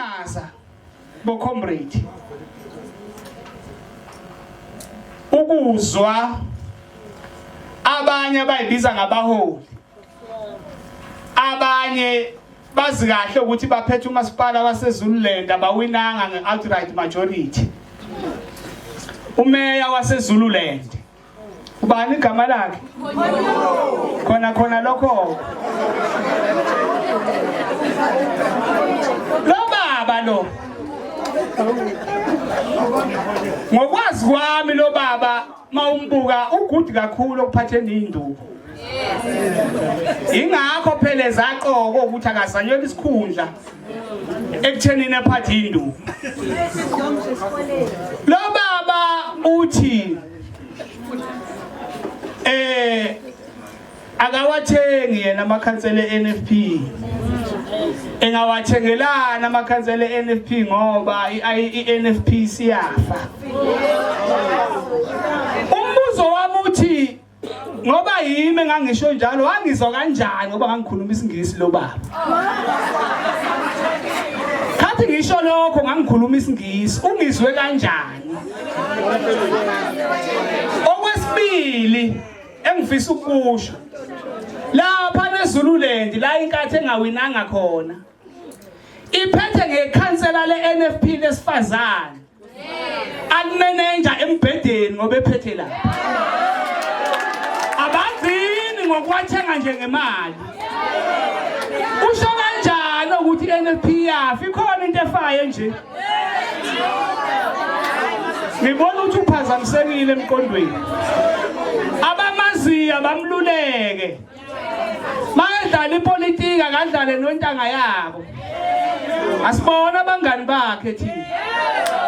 Ngiyamangaza bo comrade ukuzwa abanye abayibiza ngabaholi abanye bazi kahle ukuthi baphethe umasipala waseZululand abawinanga nge-outright majority. Umeya waseZululand ubani igama lakhe khona lokho lo baba lo ngokwazi kwami lo baba mawumbuka ugudi kakhulu okuphatheni induku. Ingakho phela zaqoko ukuthi akazanyela isikhundla ekuthenini ephathi induku. Lo baba uthi akawathengi yena amakhansela eNFP. Engawathengelana amakhansela eNFP ngoba iNFP siyafa. Umbuzo wami uthi ngoba yimi ngangisho njalo wangizwa kanjani ngoba ngangikhuluma isingisi lo baba. Kathi ngisho lokho ngangikhuluma isingisi ungizwe kanjani? Okwesibili engifisa ukusho lapha neZululand la inkathe engawinanga khona iphethe ngekhansela leNFP lesifazane almanager embhedeni ngoba ephethe la abazini ngokwathenga nje ngemali. Usho kanjani ukuthi iNFP yafa ikhona into efaye nje? Ngibona ukuthi uphazamisekile emqondweni. Abamaziya bamluleke. Mayadlala ipolitika akadlale nontanga yabo. Asibona abangani bakhe thina.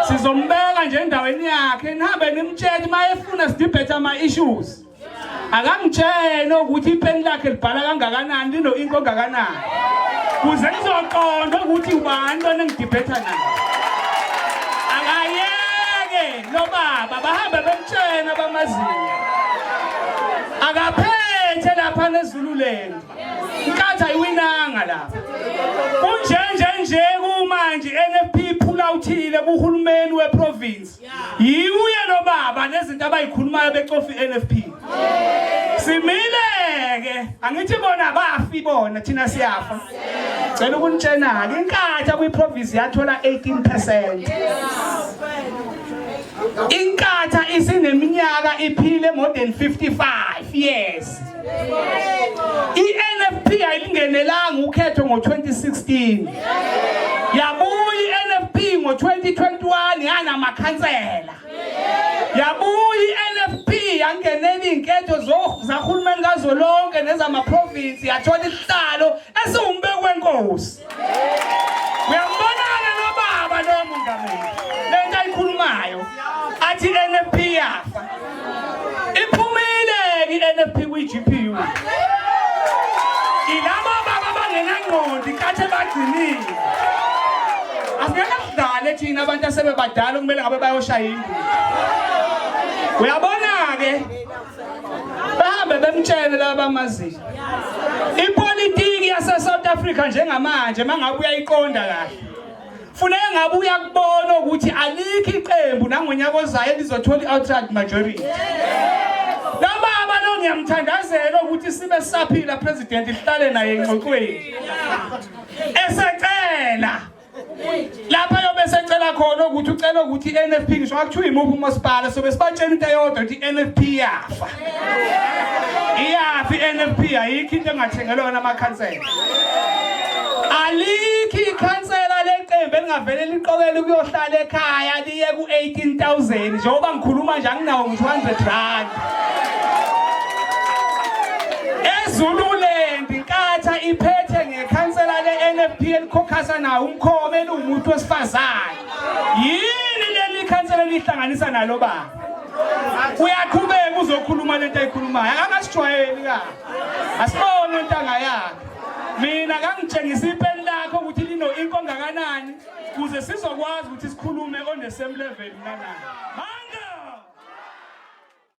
Sizombeka nje endaweni yakhe nihambe nimtshela mayefuna sidibhetha ama issues. Akangitshela ukuthi ipeni lakhe libhala kangakanani lino inko kangakanani. Kuze nizoqonda ukuthi ubani lona engidibhetha naye. Akayeke lo baba bahambe bemtshela abamaziya. Akaphethe lapha neZululand. Inkatha ayiwinanga lapha. Kunje kumanje iNFP iphula uthile kuhulumeni weprovince. Yiuye lo baba nezinto abayikhulumayo becofa iNFP. Simileke angithi bona bafi bona thina siyafa. Cela ukunitshena ke inkatha kwiprovince yathola 18%. Inkatha isineminyaka iphile more than 55 years. iNFP ayingenelanga ukhetho ngo2016. Yabuya iNFP ngo2021 yana makhansela. Yabuya iNFP yangenela inketho zahulumeni kazolonke nezama province yathola isihlalo esiwumbeko wenkosi. Uyambona lo baba lo mongameli. Lento ayikhulumayo athi iNFP yafa. Iphumile iNFP kwiGPU. Ilabo baba bangenangqondo ikathe bagcinile. Asingeke sidlale thina abantu asebebadala kumele ngabe bayoshaya induku. Uyabona ke bahambe bemtshele laba amaziyo. Ipolitiki yase South Africa njengamanje mangabe uyayiqonda kahle. Funeka ngabe uyakubona ukuthi alikho iqembu nangonyaka ozayo elizothola i-outright majority. Lo baba lo ngiyamthandazela ukuthi sibe saphila president ihlale naye engxoxweni. Esecela lapha yobe secela khona ukuthi ucela ukuthi iNFP ngisho akuthiwa imuphi umasipala sobe sibatshela into eyodwa ukuthi iNFP yafa. Iyafi iNFP ayikho into engathengelwa yona amakhansela. Alikho ikhansela leqembu elingavele liqokele ukuyohlala ekhaya liye ku18,000 njengoba ngikhuluma nje anginawo ngi200 eZululand inkatha iphethe ngekhansela leNFP elikhokhasa nawo umkhome elumuntu wesifazane. Yini leli khansela lihlanganisa nalo baba? Uyaqhubeka uzokhuluma lento ayikhulumayo. Akasijwayeli ka. Asibone intanga yakhe. Mina ngangitshengisa ipeni lakho ukuthi lino inko ngakanani kuze sizokwazi ukuthi sikhulume on the same level nana.